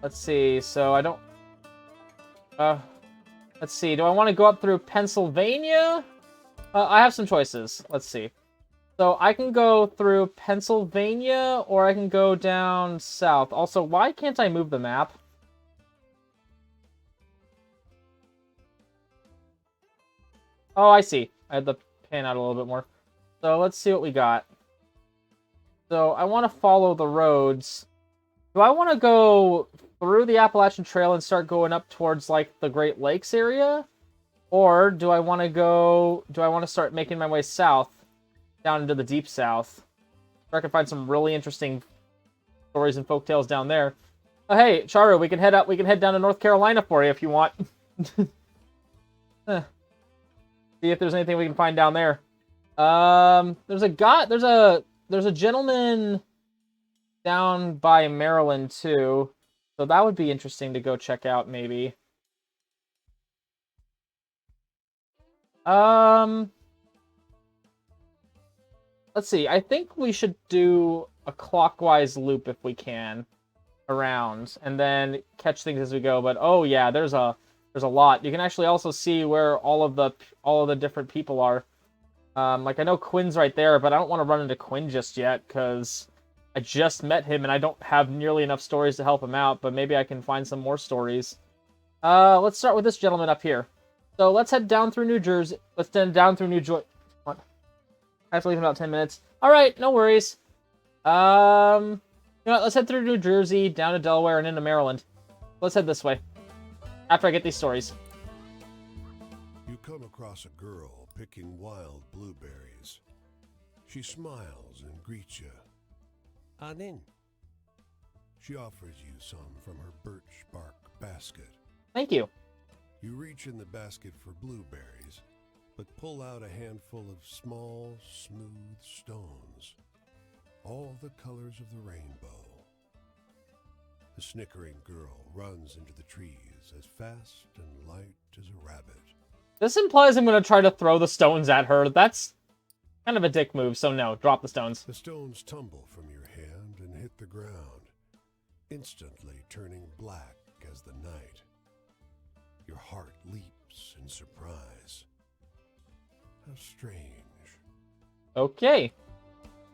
Let's see, so I don't... let's see, do I want to go up through Pennsylvania? I have some choices. Let's see. So I can go through Pennsylvania, or I can go down south. Also, why can't I move the map? Oh, I see. I had the pan out a little bit more. So let's see what we got. So I want to follow the roads. Do I want to go through the Appalachian Trail and start going up towards, like, the Great Lakes area? Or do I want to go... Do I want to start making my way south? Down into the deep south. Where I can find some really interesting stories and folktales down there. Oh, hey, Charu, we can head up. We can head down to North Carolina for you if you want. See if there's anything we can find down there. There's a gentleman down by Maryland too, so that would be interesting to go check out maybe. Let's see. I think we should do a clockwise loop if we can around, and then catch things as we go. But oh yeah, there's a lot. You can actually also see where all of the different people are. Like I know Quinn's right there, but I don't want to run into Quinn just yet because I just met him and I don't have nearly enough stories to help him out. But maybe I can find some more stories. Let's start with this gentleman up here. So let's head down through New Jersey. Let's head down through New Jersey. I have to leave in about 10 minutes. All right, no worries. You know what, let's head through New Jersey, down to Delaware, and into Maryland. Let's head this way. After I get these stories. You come across a girl picking wild blueberries. She smiles and greets you. Anin. She offers you some from her birch bark basket. Thank you. You reach in the basket for blueberries, but pull out a handful of small, smooth stones, all the colors of the rainbow. The snickering girl runs into the trees as fast and light as a rabbit. This implies I'm going to try to throw the stones at her. That's kind of a dick move, so no, drop the stones. The stones tumble from your hand and hit the ground, instantly turning black as the night. Your heart leaps in surprise. How strange. Okay.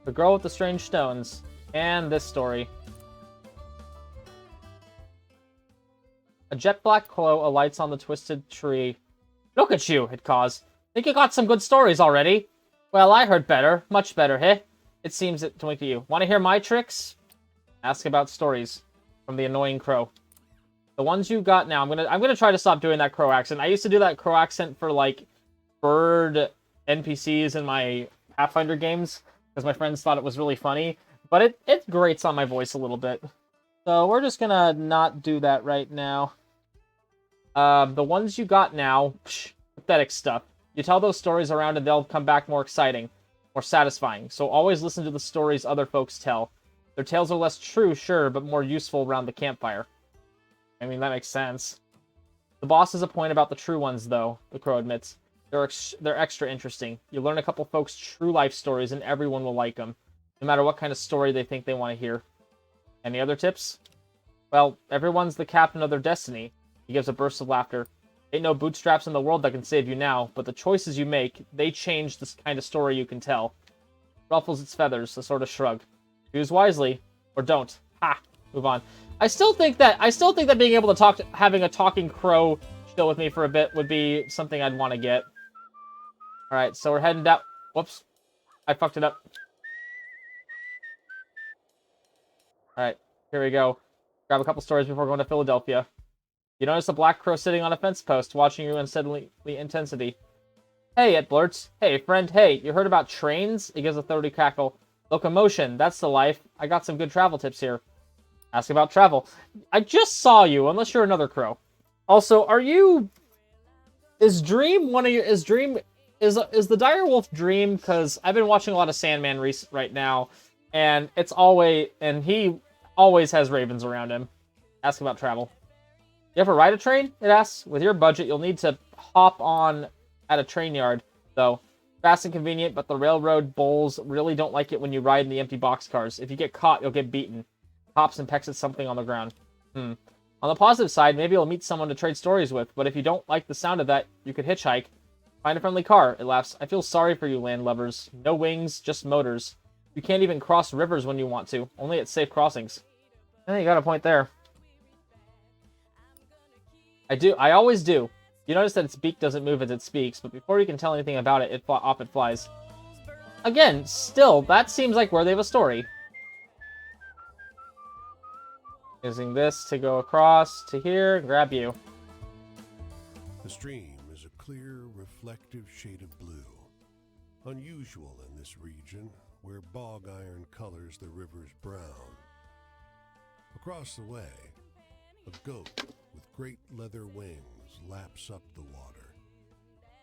The girl with the strange stones. And this story. A jet black crow alights on the twisted tree. Look at you, it caws. Think you got some good stories already? Well, I heard better. Much better, heh? It seems to wink at you. Want to hear my tricks? Ask about stories. From the annoying crow. The ones you got now. I'm gonna try to stop doing that crow accent. I used to do that crow accent for, like, bird NPCs in my Pathfinder games. Because my friends thought it was really funny. But it grates on my voice a little bit. So we're just gonna not do that right now. The ones you got now, pathetic stuff. You tell those stories around and they'll come back more exciting, more satisfying. So always listen to the stories other folks tell. Their tales are less true, sure, but more useful around the campfire. I mean, that makes sense. The boss has a point about the true ones, though, the crow admits. They're extra interesting. You learn a couple folks' true life stories and everyone will like them, no matter what kind of story they think they want to hear. Any other tips? Well, everyone's the captain of their destiny. He gives a burst of laughter. Ain't no bootstraps in the world that can save you now, but the choices you make, they change the kind of story you can tell. Ruffles its feathers, a sort of shrug. Choose wisely, or don't. Ha! Move on. I still think that being able to having a talking crow chill with me for a bit would be something I'd want to get. Alright, so we're heading down. Whoops. I fucked it up. Alright, here we go. Grab a couple stories before going to Philadelphia. You notice a black crow sitting on a fence post, watching you in steadily intensity. Hey, it blurts. Hey, friend, hey, you heard about trains? It gives a throaty cackle. Locomotion, that's the life. I got some good travel tips here. Ask about travel. I just saw you, unless you're another crow. Also, are you... Is Dream one of your... Is Dream... Is the Direwolf Dream? Because I've been watching a lot of Sandman right now, and it's always... And he always has ravens around him. Ask about travel. You ever ride a train? It asks. With your budget, you'll need to hop on at a train yard, though. Fast and convenient, but the railroad bulls really don't like it when you ride in the empty boxcars. If you get caught, you'll get beaten. Hops and pecks at something on the ground. On the positive side, maybe you'll meet someone to trade stories with, but if you don't like the sound of that, you could hitchhike. Find a friendly car, it laughs. I feel sorry for you, landlubbers. No wings, just motors. You can't even cross rivers when you want to, only at safe crossings. I think you got a point there. I always do. You notice that its beak doesn't move as it speaks, but before you can tell anything about it, off it flies. Again, still, that seems like worthy of a story. Using this to go across to here, grab you. The stream is a clear, reflective shade of blue. Unusual in this region, where bog iron colors the river's brown. Across the way, a goat with great leather wings laps up the water.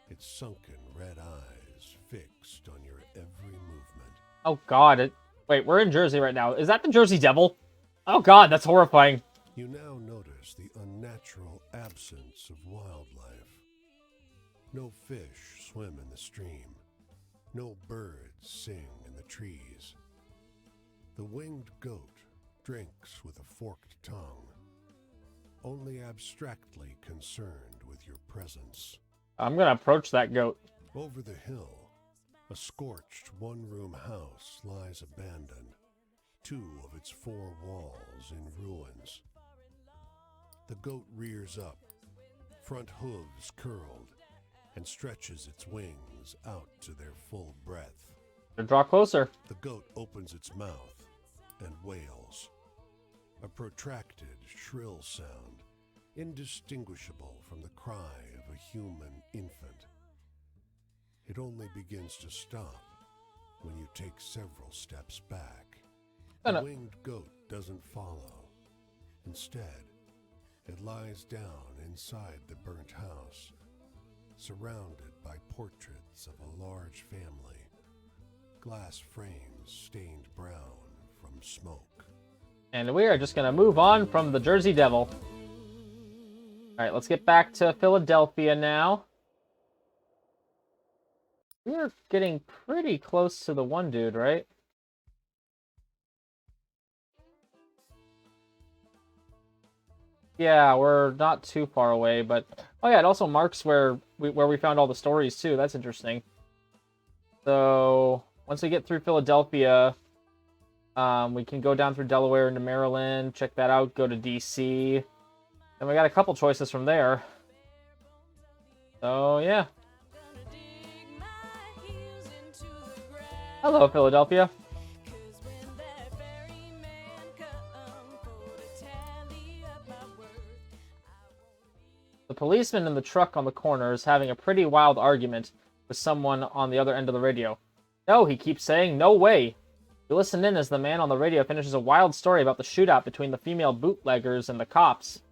Its sunken red eyes fixed on your every movement. Oh god, wait, we're in Jersey right now. Is that the Jersey Devil? Oh god, that's horrifying. You now notice the unnatural absence of wildlife. No fish swim in the stream. No birds sing in the trees. The winged goat drinks with a forked tongue, only abstractly concerned with your presence. I'm gonna approach that goat. Over the hill, a scorched one-room house lies abandoned, 2 of its 4 walls in ruins. The goat rears up, front hooves curled, and stretches its wings out to their full breadth. Draw closer. The goat opens its mouth and wails, a protracted, shrill sound, indistinguishable from the cry of a human infant. It only begins to stop when you take several steps back. The winged goat doesn't follow. Instead, it lies down inside the burnt house, surrounded by portraits of a large family, glass frames stained brown from smoke. And we are just gonna move on from the Jersey Devil. Alright, let's get back to Philadelphia now. We are getting pretty close to the one dude, right? Yeah, we're not too far away, but... Oh yeah, it also marks where we found all the stories, too. That's interesting. So, once we get through Philadelphia, we can go down through Delaware into Maryland, check that out, go to D.C., and we got a couple choices from there. So, yeah. Hello, Philadelphia. The policeman in the truck on the corner is having a pretty wild argument with someone on the other end of the radio. No, he keeps saying, no way. We listen in as the man on the radio finishes a wild story about the shootout between the female bootleggers and the cops.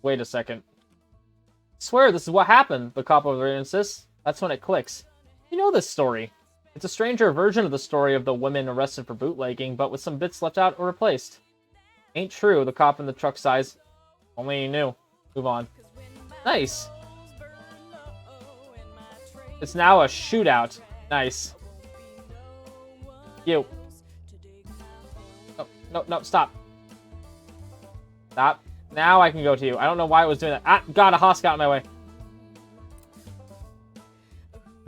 Wait a second. I swear this is what happened, the cop over the radio insists. That's when it clicks. You know this story. It's a stranger version of the story of the women arrested for bootlegging, but with some bits left out or replaced. Ain't true, the cop in the truck sighs. Only he knew. Move on. Nice. It's now a shootout. Nice. You. No, stop. Stop. Now I can go to you. I don't know why it was doing that. Ah, God, a hoss got in my way.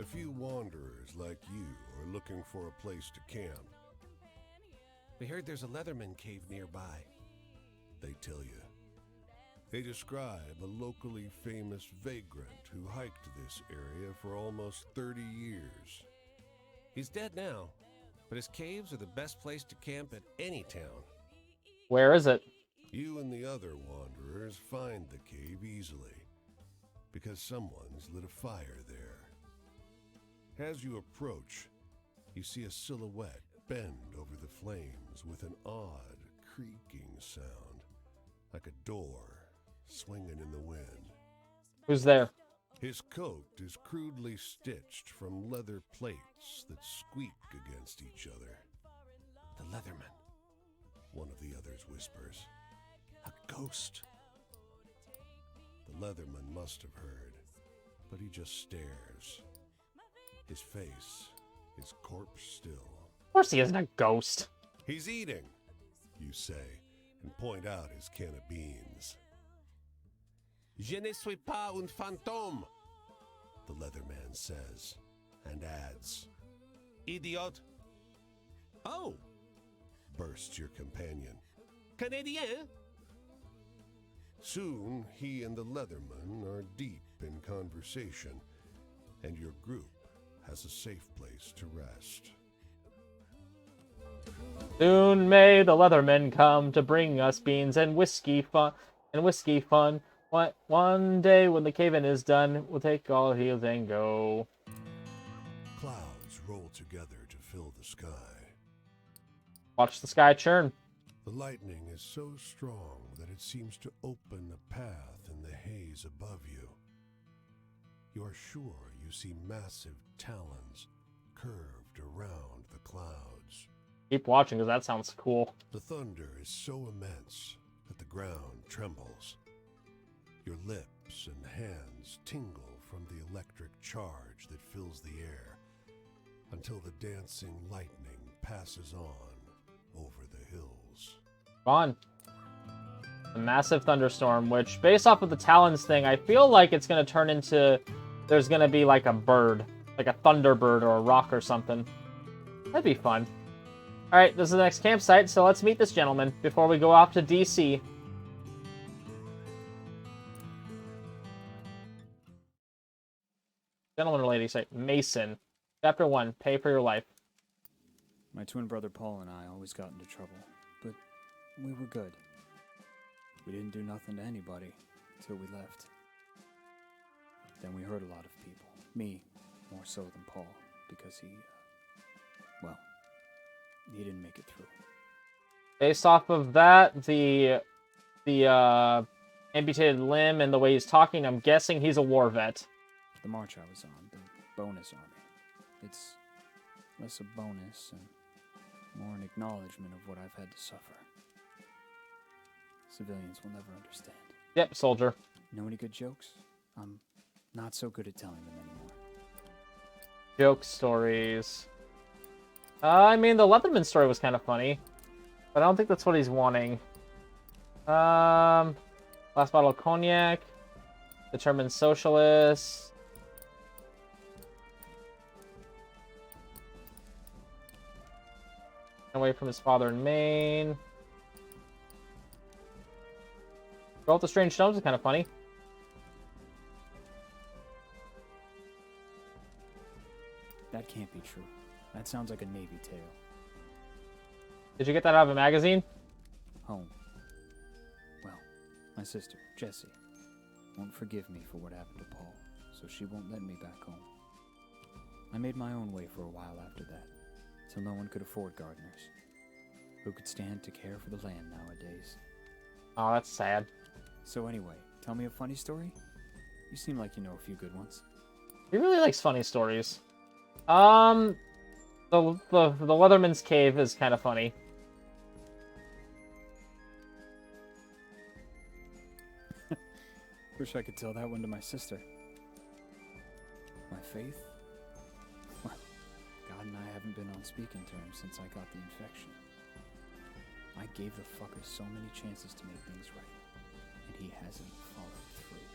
A few wanderers like you are looking for a place to camp. We heard there's a Leatherman cave nearby. They tell you. They describe a locally famous vagrant who hiked this area for almost 30 years. He's dead now, but his caves are the best place to camp at any town. Where is it? You and the other wanderers find the cave easily, because someone's lit a fire there. As you approach, you see a silhouette bend over the flames with an odd, creaking sound, like a door swinging in the wind. Who's there? His coat is crudely stitched from leather plates that squeak against each other. The Leatherman, one of the others whispers. A ghost. The Leatherman must have heard, but he just stares. His face is corpse still. Of course he isn't a ghost. He's eating, you say, and point out his can of beans. Je ne suis pas un fantôme, the Leatherman says, and adds, Idiot. Oh, bursts your companion. Canadien? Soon, he and the Leatherman are deep in conversation, and your group has a safe place to rest. Soon may the Leathermen come to bring us beans and whiskey fun. One day when the cave-in is done, we'll take all heels and go. Clouds roll together to fill the sky. Watch the sky churn. The lightning is so strong that it seems to open a path in the haze above you. You are sure you see massive talons curved around the clouds. Keep watching, because that sounds cool. The thunder is so immense that the ground trembles. Your lips and hands tingle from the electric charge that fills the air until the dancing lightning passes on over the hills. On. A massive thunderstorm, which, based off of the Talons thing, I feel like it's going to turn into... There's going to be like a bird. Like a thunderbird or a rock or something. That'd be fun. Alright, this is the next campsite, so let's meet this gentleman before we go off to DC. Gentleman or lady, say Mason. Chapter 1, Pay for Your Life. My twin brother Paul and I always got into trouble, but we were good. We didn't do nothing to anybody until we left. Then we hurt a lot of people. Me, more so than Paul, because he didn't make it through. Based off of that, the amputated limb and the way he's talking, I'm guessing he's a war vet. The march I was on, the bonus army. It's less a bonus and more an acknowledgement of what I've had to suffer. Civilians will never understand. Yep, soldier. Know any good jokes? I'm not so good at telling them anymore. Joke stories. I mean, the Leatherman story was kind of funny, but I don't think that's what he's wanting. Last bottle of cognac. Determined socialist. Away from his father in Maine. Go with the strange stones is kind of funny. That can't be true. That sounds like a Navy tale. Did you get that out of a magazine? Home. Well, my sister, Jessie, won't forgive me for what happened to Paul, so she won't let me back home. I made my own way for a while after that, till no one could afford gardeners. Who could stand to care for the land nowadays? Oh, that's sad. So anyway, tell me a funny story? You seem like you know a few good ones. He really likes funny stories. The Leatherman's cave is kind of funny. Wish I could tell that one to my sister. My faith? Well, God and I haven't been on speaking terms since I got the infection. I gave the fucker so many chances to make things right, and he hasn't followed through.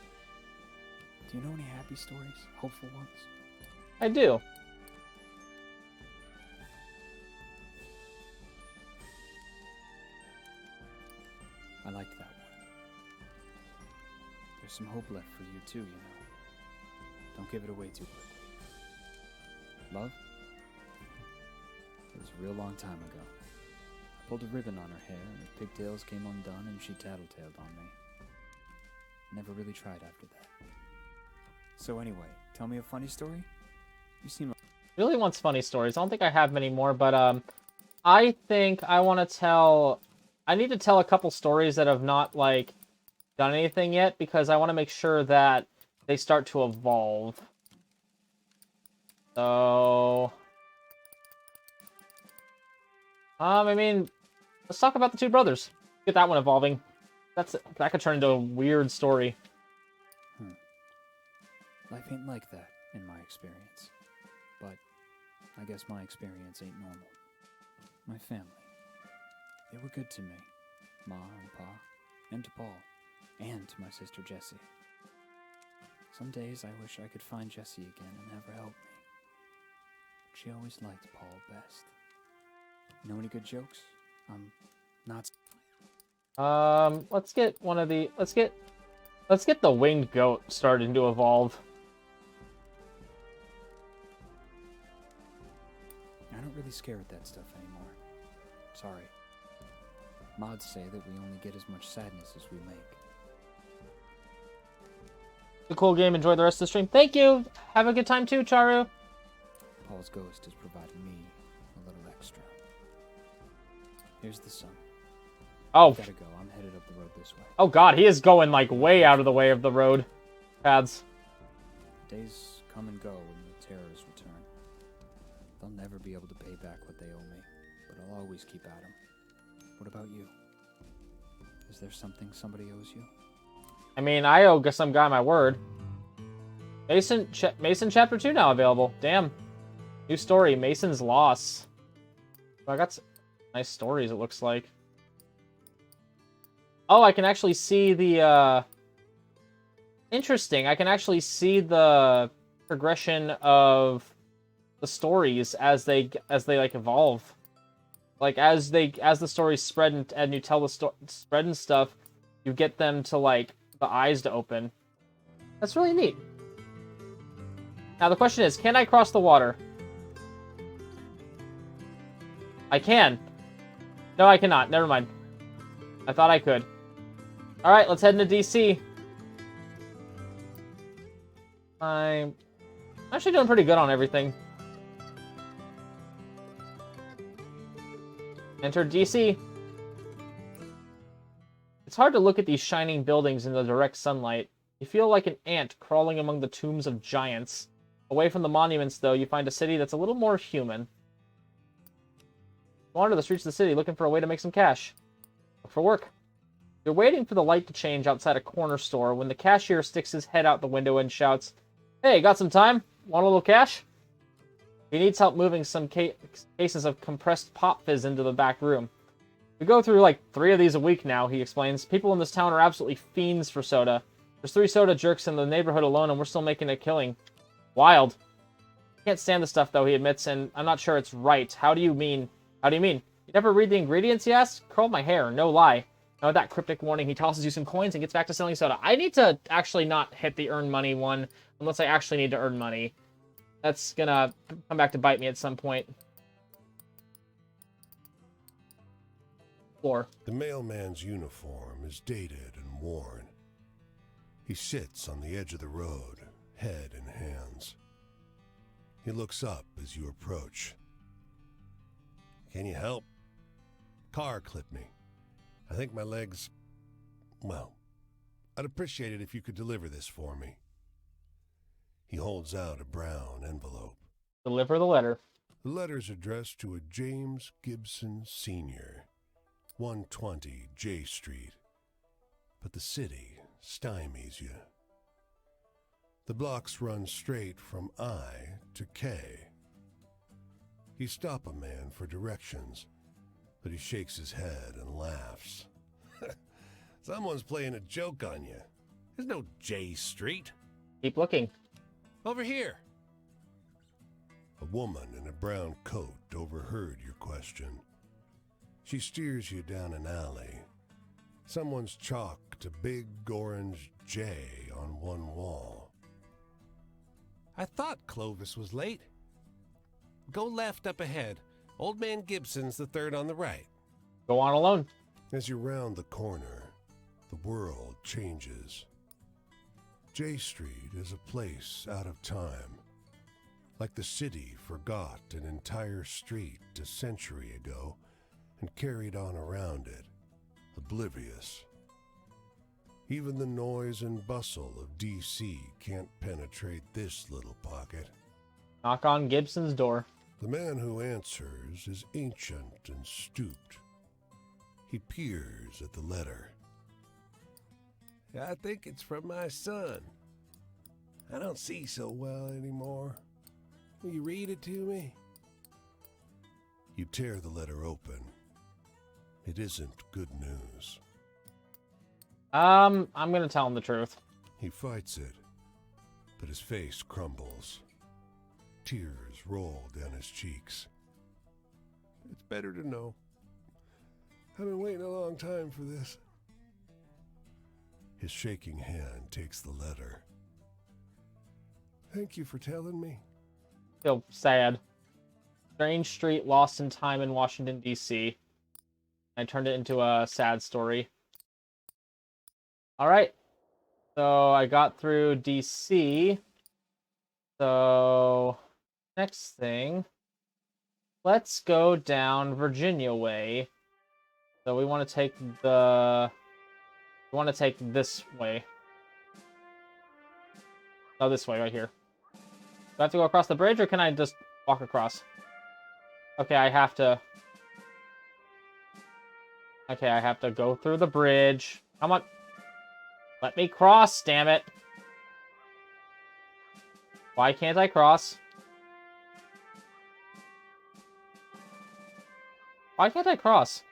Do you know any happy stories? Hopeful ones? I do. I liked that one. There's some hope left for you too, you know. Don't give it away too quickly. Love? It was a real long time ago. I pulled a ribbon on her hair, and her pigtails came undone, and she tattletaled on me. Never really tried after that. So anyway, tell me a funny story? You seem like... Really wants funny stories. I don't think I have many more, but I think I want to tell... I need to tell a couple stories that have not, like, done anything yet, because I want to make sure that they start to evolve. So... I mean, let's talk about the two brothers. Get that one evolving. That could turn into a weird story. Life ain't like that, in my experience. But I guess my experience ain't normal. My family. They were good to me. Ma and Pa, and to Paul, and to my sister Jessie. Some days I wish I could find Jessie again and have her help me. But she always liked Paul best. Know any good jokes? I'm not... Let's get one of the... Let's get the winged goat starting to evolve. I don't really scare at that stuff anymore. Sorry. Mods say that we only get as much sadness as we make. A cool game. Enjoy the rest of the stream. Thank you. Have a good time too, Charu. Paul's ghost has provided me a little extra. Here's the sun. Oh. Gotta go. I'm headed up the road this way. Oh god, he is going like way out of the way of the road paths. Days come and go when the terrors return. They'll never be able to pay back what they owe me, but I'll always keep at 'em. What about you? Is there something somebody owes you? I mean, I owe some guy my word. Mason Chapter 2 now available. Damn. New story, Mason's Loss. Oh, I got some nice stories, it looks like. Oh, I can actually see the, Interesting. I can actually see the progression of the stories as they like evolve. Like as the stories spread and you tell the spread and stuff, you get them to like the eyes to open. That's really neat. Now the question is, can I cross the water? I can. No, I cannot. Never mind. I thought I could. Alright, let's head into DC. I'm actually doing pretty good on everything. Enter DC. It's hard to look at these shining buildings in the direct sunlight. You feel like an ant crawling among the tombs of giants. Away from the monuments, though, you find a city that's a little more human. Wander the streets of the city looking for a way to make some cash. Look for work. You're waiting for the light to change outside a corner store when the cashier sticks his head out the window and shouts, "Hey, got some time? Want a little cash?" He needs help moving some cases of compressed pop fizz into the back room. We go through like 3 of these a week now, he explains. People in this town are absolutely fiends for soda. There's 3 soda jerks in the neighborhood alone and we're still making a killing. Wild. Can't stand the stuff though, he admits, and I'm not sure it's right. How do you mean? You never read the ingredients, he asks? Curl my hair, no lie. Now with that cryptic warning, he tosses you some coins and gets back to selling soda. I need to actually not hit the earn money one, unless I actually need to earn money. That's gonna come back to bite me at some point. Floor. The mailman's uniform is dated and worn. He sits on the edge of the road, head in hands. He looks up as you approach. Can you help? Car clipped me. I think my legs... Well, I'd appreciate it if you could deliver this for me. He holds out a brown envelope. Deliver the letter. The letter's addressed to a James Gibson Sr., 120 J Street. But the city stymies you. The blocks run straight from I to K. You stop a man for directions, but he shakes his head and laughs. Someone's playing a joke on you. There's no J Street. Keep looking. Over here. A woman in a brown coat overheard your question. She steers you down an alley. Someone's chalked a big orange J on one wall. I thought Clovis was late. Go left up ahead. Old Man Gibson's the third on the right. Go on alone. As you round the corner, the world changes. J Street is a place out of time. Like the city forgot an entire street a century ago and carried on around it, oblivious. Even the noise and bustle of D.C. can't penetrate this little pocket. Knock on Gibson's door. The man who answers is ancient and stooped. He peers at the letter. I think it's from my son. I don't see so well anymore. Will you read it to me? You tear the letter open. It isn't good news. I'm gonna tell him the truth. He fights it, but his face crumbles. Tears roll down his cheeks. It's better to know. I've been waiting a long time for this. His shaking hand takes the letter. Thank you for telling me. Feel sad. Strange street lost in time in Washington, D.C. I turned it into a sad story. Alright. So I got through D.C. So next thing. Let's go down Virginia way. So we want to take the... We want to take this way. Oh, this way, right here. Do I have to go across the bridge, or can I just walk across? Okay, I have to... Okay, I have to go through the bridge. Come on. Let me cross, damn it. Why can't I cross? Why can't I cross?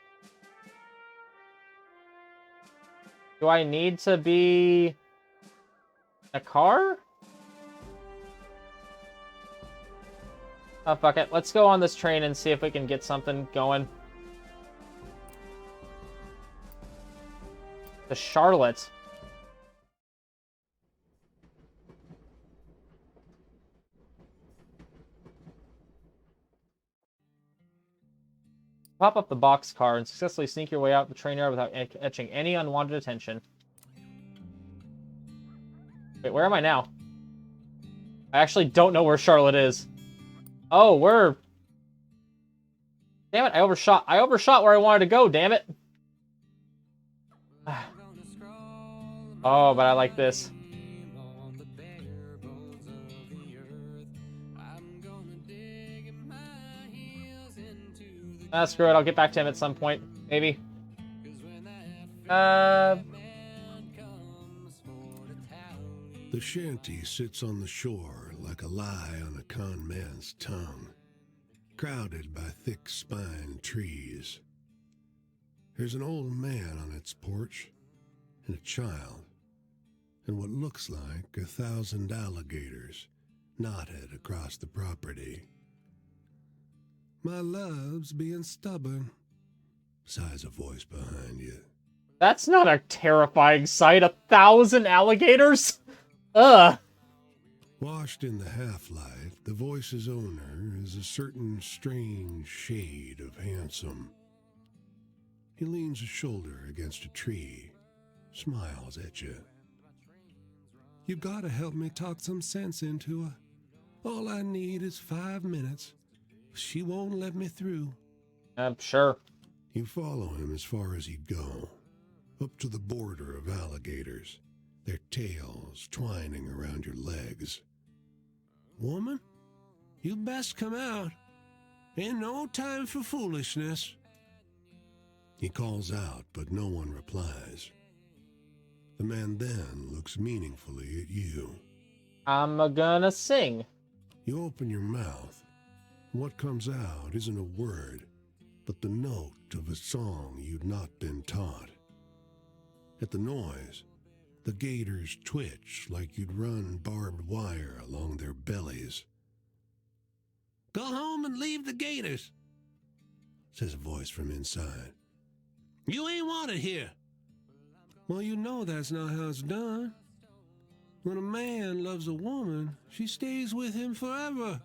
Do I need to be a car? Oh, fuck it. Let's go on this train and see if we can get something going. To Charlotte. Pop up the boxcar and successfully sneak your way out the train yard without etching any unwanted attention. Wait, where am I now? I actually don't know where Charlotte is. Oh, we're... Damn it, I overshot. I overshot where I wanted to go, damn it. Oh, but I like this. Screw it, I'll get back to him at some point. Maybe. The shanty sits on the shore like a lie on a con man's tongue, crowded by thick-spined trees. There's an old man on its porch, and a child, and what looks like 1,000 alligators knotted across the property. My love's being stubborn, sighs a voice behind you. That's not a terrifying sight. 1,000 alligators? Ugh. Washed in the half-light, the voice's owner is a certain strange shade of handsome. He leans a shoulder against a tree, smiles at you. You gotta help me talk some sense into her. All I need is 5 minutes. She won't let me through. Sure. You follow him as far as he'd go, up to the border of alligators, their tails twining around your legs. Woman, you best come out. Ain't no time for foolishness. He calls out, but no one replies. The man then looks meaningfully at you. I'm gonna sing. You open your mouth. What comes out isn't a word, but the note of a song you'd not been taught. At the noise, the gators twitch like you'd run barbed wire along their bellies. Go home and leave the gators, says a voice from inside. You ain't wanted here. Well, you know that's not how it's done. When a man loves a woman, she stays with him forever.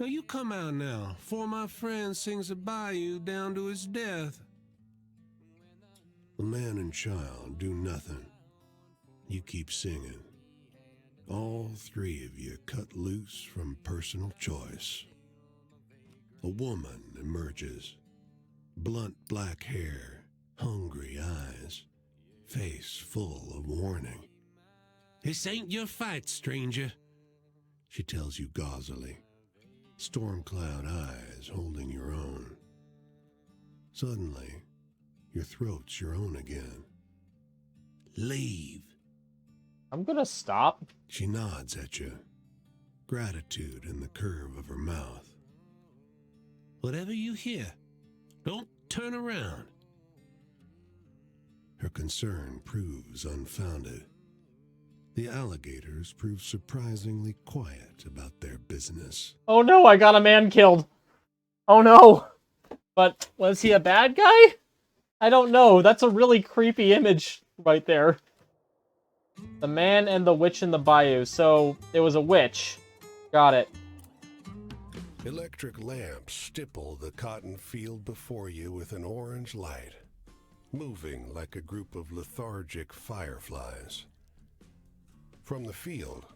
Now you come out now, for my friend sings a bayou down to his death. The man and child do nothing. You keep singing. All three of you cut loose from personal choice. A woman emerges. Blunt black hair, hungry eyes, face full of warning. This ain't your fight, stranger, she tells you gauzily. Storm-cloud eyes holding your own. Suddenly, your throat's your own again. Leave. I'm gonna stop. She nods at you, gratitude in the curve of her mouth. Whatever you hear, don't Turn around. Her concern proves unfounded. The alligators prove surprisingly quiet about their business. Oh no, I got a man killed. Oh no. But was he a bad guy? I don't know. That's a really creepy image right there. The man and the witch in the bayou. So, it was a witch. Got it. Electric lamps stipple the cotton field before you with an orange light, moving like a group of lethargic fireflies. From the field,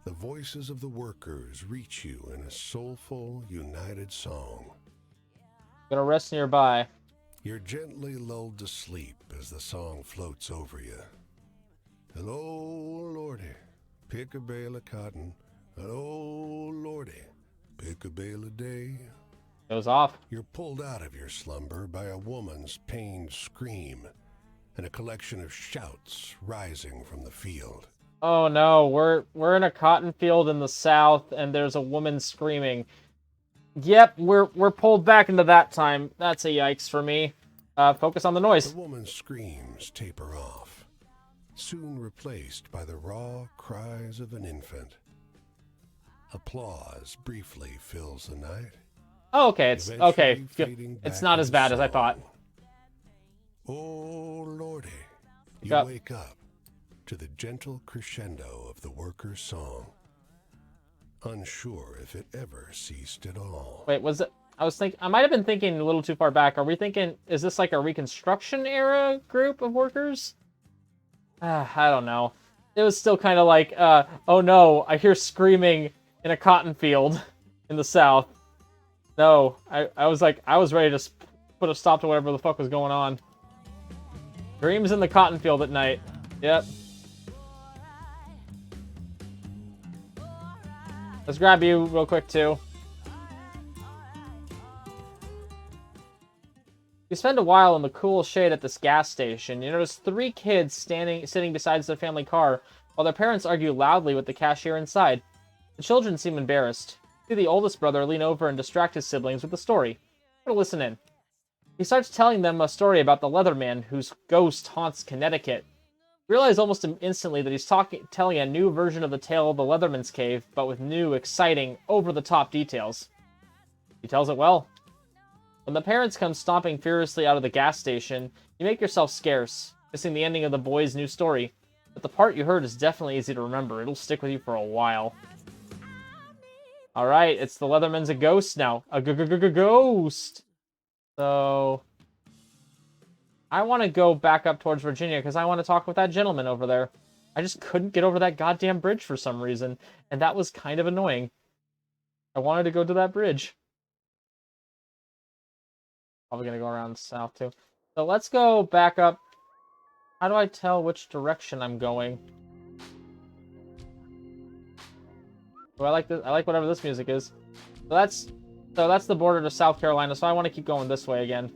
the voices of the workers reach you in a soulful, united song. Gonna rest nearby. You're gently lulled to sleep as the song floats over you. Hello, Lordy, pick a bale of cotton. Hello, Lordy, pick a bale a day. Goes off. You're pulled out of your slumber by a woman's pained scream and a collection of shouts rising from the field. Oh no, we're in a cotton field in the south, and there's a woman screaming. Yep, we're pulled back into that time. That's a yikes for me. Focus on the noise. The woman's screams taper off, soon replaced by the raw cries of an infant. Applause briefly fills the night. Oh, okay, it's okay. Fading It's back not as in bad as I song. thought. Oh, Lordy, you Yep. wake up to the gentle crescendo of the worker's song, unsure if it ever ceased at all. Wait, was it? I might have been thinking a little too far back. Are we thinking, is this like a Reconstruction era group of workers? I don't know. It was still kind of like, oh no, I hear screaming in a cotton field in the south. No, I was like, I was ready to put a stop to whatever the fuck was going on. Dreams in the cotton field at night. Yep. Let's grab you real quick, too. You spend a while in the cool shade at this gas station. You notice 3 kids sitting beside their family car, while their parents argue loudly with the cashier inside. The children seem embarrassed. You see the oldest brother lean over and distract his siblings with a story. Try to listen in. He starts telling them a story about the Leatherman whose ghost haunts Connecticut. You realize almost instantly that he's telling a new version of the tale of the Leatherman's Cave, but with new, exciting, over-the-top details. He tells it well. When the parents come stomping furiously out of the gas station, you make yourself scarce, missing the ending of the boy's new story. But the part you heard is definitely easy to remember. It'll stick with you for a while. Alright, it's the Leatherman's a ghost now. A ghost! So... I want to go back up towards Virginia because I want to talk with that gentleman over there. I just couldn't get over that goddamn bridge for some reason, and that was kind of annoying. I wanted to go to that bridge. Probably gonna go around south too. So let's go back up. How do I tell which direction I'm going? Oh, I like this. I like whatever this music is. So that's the border to South Carolina. So I want to keep going this way again.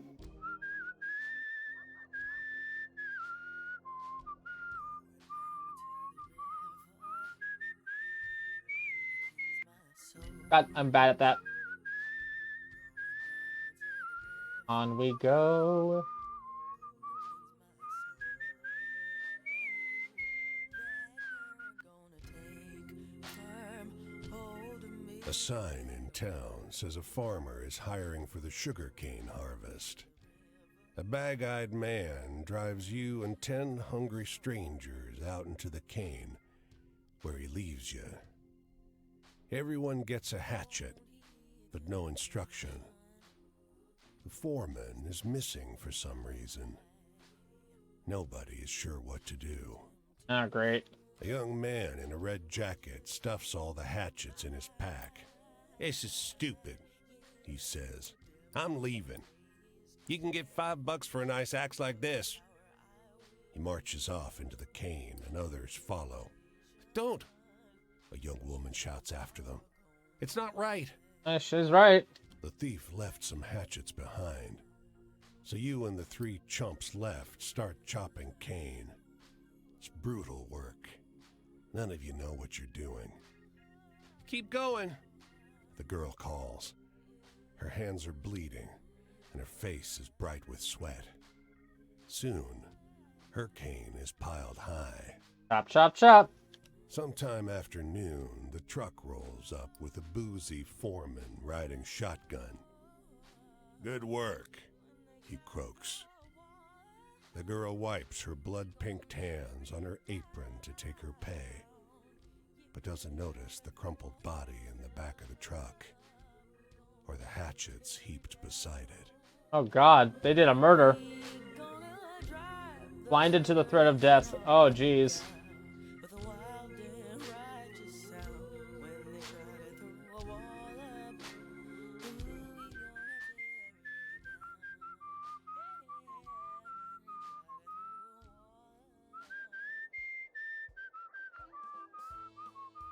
God, I'm bad at that. On we go. A sign in town says a farmer is hiring for the sugarcane harvest. A bag-eyed man drives you and 10 hungry strangers out into the cane, where he leaves you. Everyone gets a hatchet, but no instruction. The foreman is missing for some reason. Nobody is sure what to do. Oh, great. A young man in a red jacket stuffs all the hatchets in his pack. "This is stupid," he says. "I'm leaving. You can get $5 for a nice axe like this." He marches off into the cane, and others follow. "Don't!" a young woman shouts after them. "It's not right." She's right. The thief left some hatchets behind, so you and the 3 chumps left start chopping cane. It's brutal work. None of you know what you're doing. "Keep going," the girl calls. Her hands are bleeding, and her face is bright with sweat. Soon, her cane is piled high. Chop, chop, chop. Sometime after noon, the truck rolls up with a boozy foreman riding shotgun. "Good work," he croaks. The girl wipes her blood-pinked hands on her apron to take her pay, but doesn't notice the crumpled body in the back of the truck, or the hatchets heaped beside it. Oh god, they did a murder. Blinded to the threat of death. Oh jeez.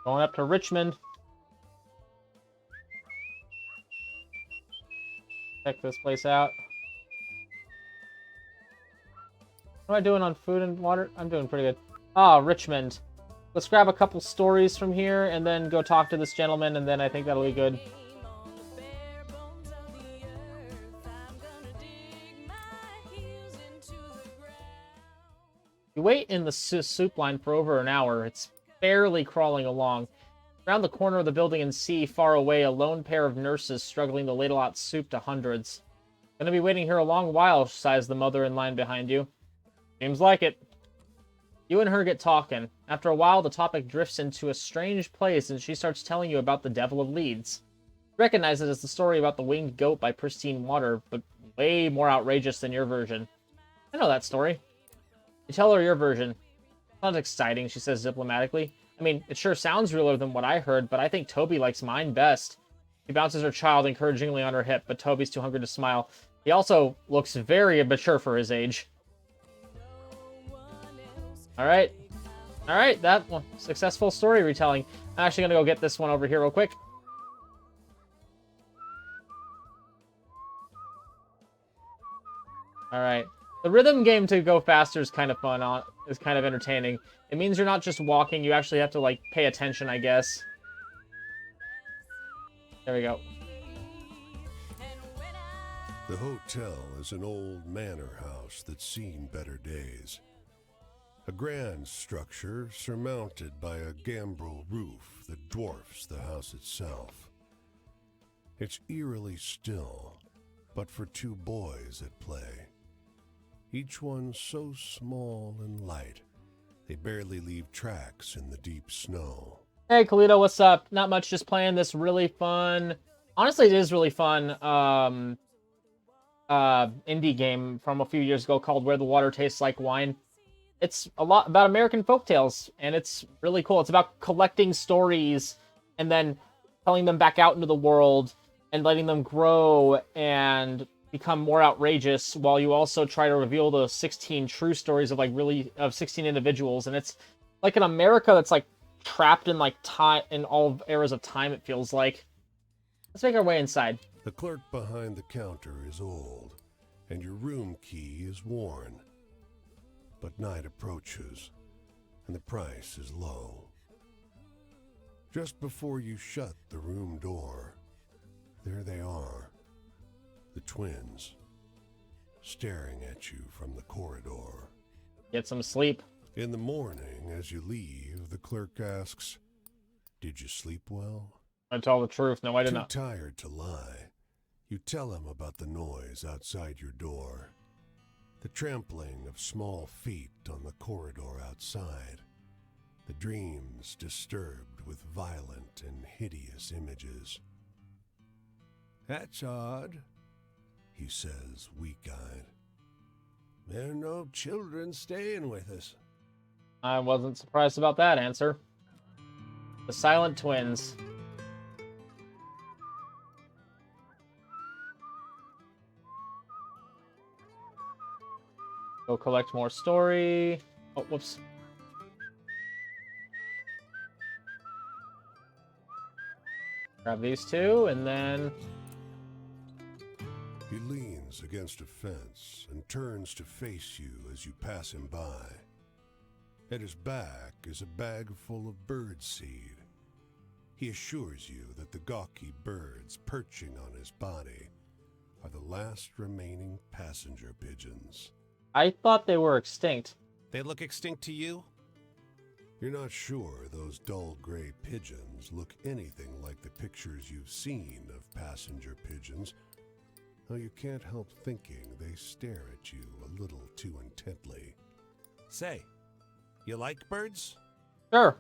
Going up to Richmond. Check this place out. What am I doing on food and water? I'm doing pretty good. Ah, Richmond. Let's grab a couple stories from here and then go talk to this gentleman, and then I think that'll be good. You wait in the soup line for over an hour. It's barely crawling along. Around the corner of the building and see, far away, a lone pair of nurses struggling to ladle out soup to hundreds. Gonna be waiting here a long while, sighs the mother in line behind you. Seems like it. You and her get talking. After a while, the topic drifts into a strange place, and she starts telling you about the Devil of Leeds. You recognize it as the story about the winged goat by pristine water, but way more outrageous than your version. I know that story. You tell her your version. Sounds exciting, she says diplomatically. I mean, it sure sounds realer than what I heard, but I think Toby likes mine best. She bounces her child encouragingly on her hip, but Toby's too hungry to smile. He also looks very immature for his age. Alright. Alright, that one. Successful story retelling. I'm actually gonna go get this one over here real quick. Alright. The rhythm game to go faster is kind of fun, is kind of entertaining. It means you're not just walking, you actually have to, like, pay attention, I guess. There we go. The hotel is an old manor house that's seen better days. A grand structure surmounted by a gambrel roof that dwarfs the house itself. It's eerily still, but for two boys at play. Each one so small and light, they barely leave tracks in the deep snow. Hey, Kalito, what's up? Not much, just playing this really fun... Honestly, it is really fun, indie game from a few years ago called Where the Water Tastes Like Wine. It's a lot about American folktales, and it's really cool. It's about collecting stories and then telling them back out into the world and letting them grow and become more outrageous, while you also try to reveal the 16 true stories of 16 individuals. And it's like an America that's like trapped in like time, in all eras of time, it feels like. Let's make our way inside. The clerk behind the counter is old, and your room key is worn. But night approaches, and the price is low. Just before you shut the room door, there they are, the twins, staring at you from the corridor. Get some sleep. In the morning, as you leave, the clerk asks, "Did you sleep well?" I tell the truth. No, I did not. Too tired to lie, you tell him about the noise outside your door. The trampling of small feet on the corridor outside. The dreams disturbed with violent and hideous images. "That's odd," he says, weak-eyed. "There are no children staying with us." I wasn't surprised about that answer. The Silent Twins. Go collect more story. Oh, whoops. Grab these two, and then... He leans against a fence and turns to face you as you pass him by. At his back is a bag full of birdseed. He assures you that the gawky birds perching on his body are the last remaining passenger pigeons. I thought they were extinct. They look extinct to you? You're not sure those dull gray pigeons look anything like the pictures you've seen of passenger pigeons, though you can't help thinking they stare at you a little too intently. Say, you like birds? Sure.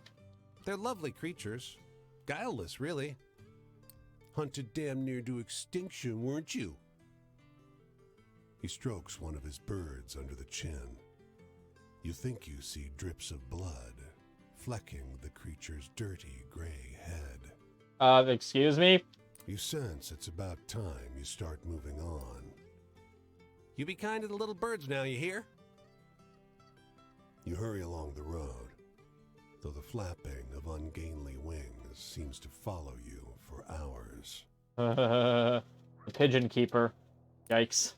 They're lovely creatures. Guileless, really. Hunted damn near to extinction, weren't you? He strokes one of his birds under the chin. You think you see drips of blood flecking the creature's dirty gray head. Excuse me? You sense it's about time you start moving on. You be kind to the little birds now, you hear? You hurry along the road, though the flapping of ungainly wings seems to follow you for hours. The pigeon keeper. Yikes.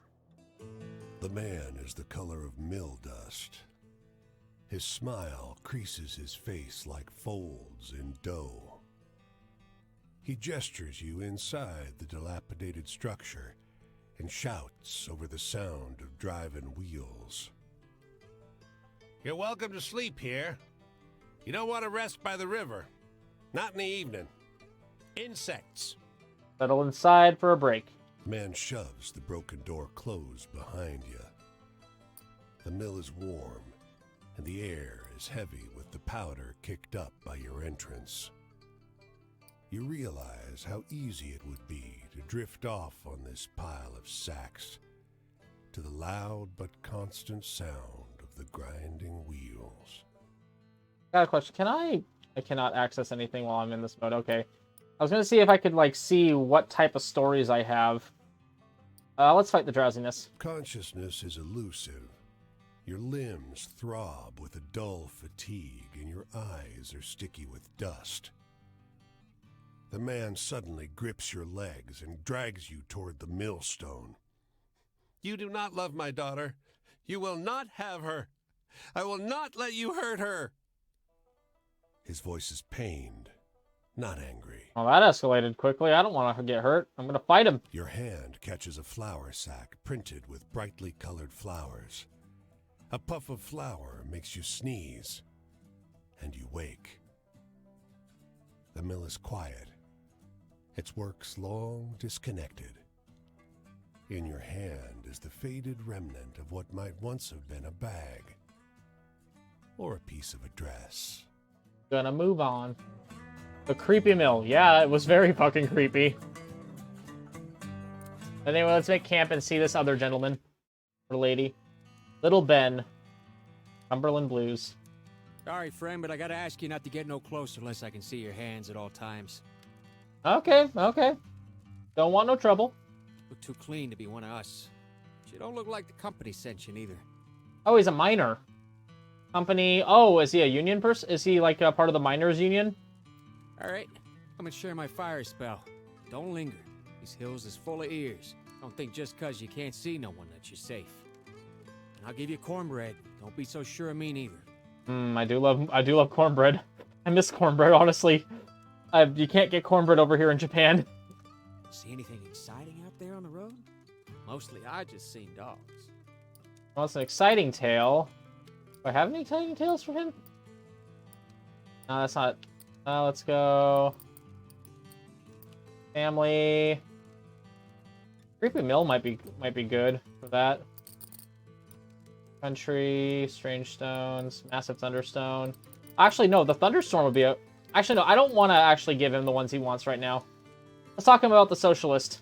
The man is the color of mill dust. His smile creases his face like folds in dough. He gestures you inside the dilapidated structure and shouts over the sound of driving wheels. You're welcome to sleep here. You don't want to rest by the river. Not in the evening. Insects. Settle inside for a break. The man shoves the broken door closed behind you. The mill is warm, and the air is heavy with the powder kicked up by your entrance. You realize how easy it would be to drift off on this pile of sacks to the loud but constant sound of the grinding wheels. Got a question. I cannot access anything while I'm in this mode. Okay. I was going to see if I could, like, see what type of stories I have. Let's fight the drowsiness. Consciousness is elusive. Your limbs throb with a dull fatigue, and your eyes are sticky with dust. The man suddenly grips your legs and drags you toward the millstone. You do not love my daughter. You will not have her. I will not let you hurt her. His voice is pained, not angry. Well, that escalated quickly. I don't want to get hurt. I'm going to fight him. Your hand catches a flour sack printed with brightly colored flowers. A puff of flour makes you sneeze, and you wake. The mill is quiet. Its works long disconnected. In your hand is the faded remnant of what might once have been a bag or a piece of a dress. Gonna move on. The creepy mill. Yeah, it was very fucking creepy. Anyway, let's make camp and see this other gentleman. Or lady. Little Ben. Cumberland Blues. Sorry, friend, but I gotta ask you not to get no closer unless I can see your hands at all times. Okay, okay. Don't want no trouble. Look too clean to be one of us. But you don't look like the company sent you neither. Oh, he's a miner. Company. Oh, is he a union person? Is he like a part of the miners' union? Alright, come and share my fire spell. Don't linger. These hills is full of ears. Don't think just 'cause you can't see no one that you're safe. And I'll give you cornbread. Don't be so sure of me neither. I do love cornbread. I miss cornbread, honestly. You can't get cornbread over here in Japan. See anything exciting out there on the road? Mostly I just seen dogs. Well, it's an exciting tale. Do I have any exciting tales for him? No, that's not. Let's go. Family. Creepy Mill might be good for that. Country, Strange Stones, Massive Thunderstone. Actually, no, the Thunderstorm would be a... Actually, no, I don't want to actually give him the ones he wants right now. Let's talk about the Socialist.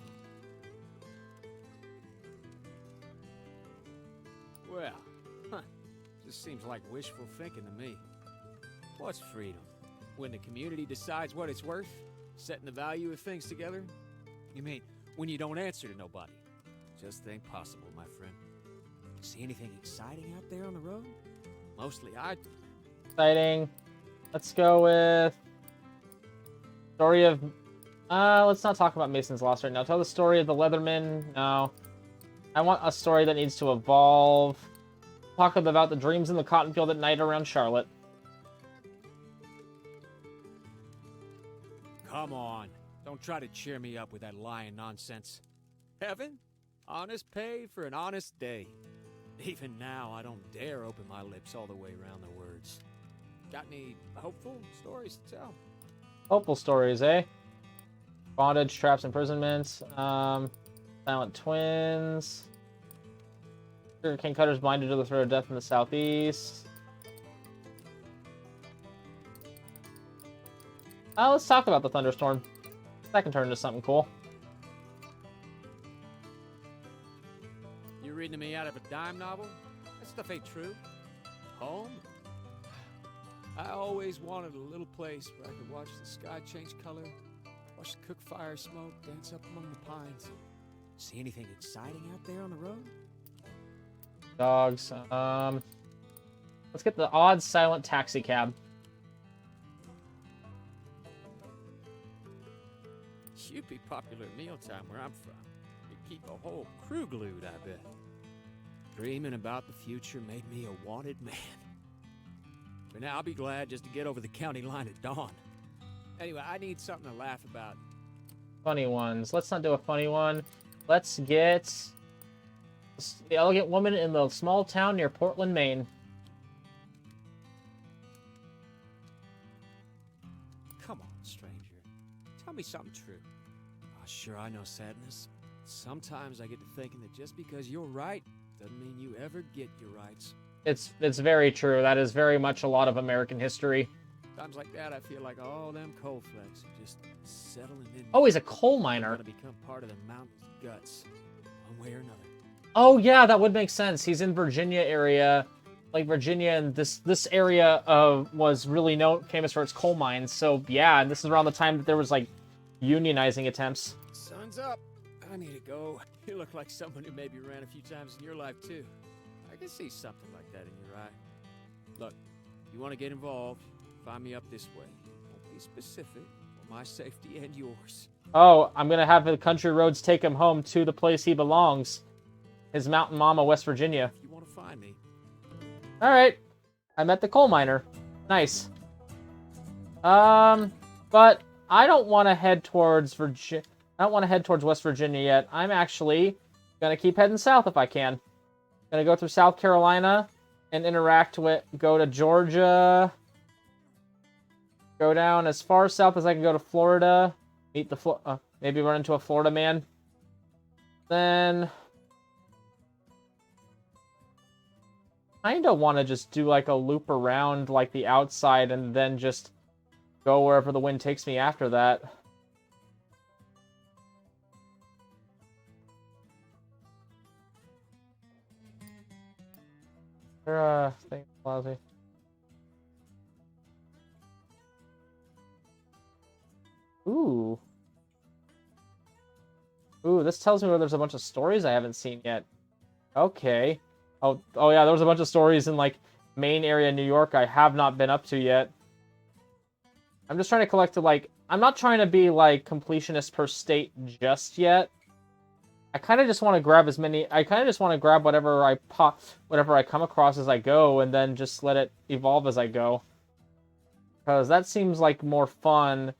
Well, just seems like wishful thinking to me. What's freedom? When the community decides what it's worth? Setting the value of things together? You mean, when you don't answer to nobody? Just ain't possible, my friend. See anything exciting out there on the road? Mostly I... Exciting. Let's go with... Story of... let's not talk about Mason's Lost right now. Tell the story of the Leatherman. No. I want a story that needs to evolve. Talk about the dreams in the cotton field at night around Charlotte. Come on. Don't try to cheer me up with that lying nonsense. Heaven? Honest pay for an honest day. Even now, I don't dare open my lips all the way around the words. Got any hopeful stories to tell? Hopeful stories, eh? Bondage, traps, imprisonments. Silent twins. King Cutter's blinded to the threat of death in the southeast. Let's talk about the thunderstorm. That can turn into something cool. You reading to me out of a dime novel? That stuff ain't true. Home? I always wanted a little place where I could watch the sky change color, watch the cook fire smoke, dance up among the pines. See anything exciting out there on the road? Dogs. Let's get the odd silent taxi cab. You'd be popular at mealtime where I'm from. You'd keep a whole crew glued, I bet. Dreaming about the future made me a wanted man. For now, I'll be glad just to get over the county line at dawn. Anyway, I need something to laugh about. Funny ones. Let's not do a funny one. Let's get the elegant woman in the small town near Portland, Maine. Come on, stranger. Tell me something true. Oh, sure, I know sadness. Sometimes I get to thinking that just because you're right doesn't mean you ever get your rights. It's very true. That is very much a lot of American history. Times like that, I feel like all them coal flakes are just settling in. Oh, he's a coal They're miner. gonna become part of the mountain's guts, one way or another. Oh yeah, that would make sense. He's in Virginia area, like Virginia, and this area was really famous for its coal mines. So yeah, and this is around the time that there was like unionizing attempts. Sun's up. I need to go. You look like someone who maybe ran a few times in your life too. I can see something like that in your eye. Look, you want to get involved? Find me up this way. Won't be specific for my safety and yours. Oh, I'm gonna have the country roads take him home to the place he belongs, his mountain mama, West Virginia. If you want to find me. All right, I met the coal miner. Nice. But I don't want to head towards Virginia. I don't want to head towards West Virginia yet. I'm actually gonna keep heading south if I can. Gonna go through South Carolina and go to Georgia. Go down as far south as I can go to Florida. Meet the maybe run into a Florida man. Then kinda want to just do like a loop around like the outside and then just go wherever the wind takes me after that. Thing lousy. Ooh. Ooh, this tells me where there's a bunch of stories I haven't seen yet. Okay. Oh yeah, there was a bunch of stories in, like, Maine area, New York I have not been up to yet. I'm just trying to collect, I'm not trying to be, like, completionist per state just yet. I kind of just want to grab whatever I come across as I go, and then just let it evolve as I go. Because that seems like more fun,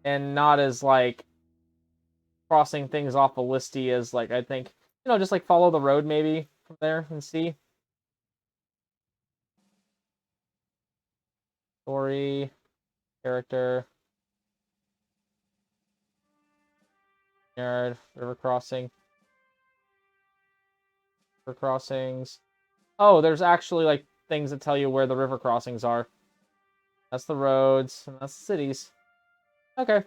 and not as, like, crossing things off a listy as, like, I think, just, like, follow the road, maybe, from there, and see. Story, character, yard, river crossing. River crossings. Oh, there's actually, like, things that tell you where the river crossings are. That's the roads, and that's the cities. Okay.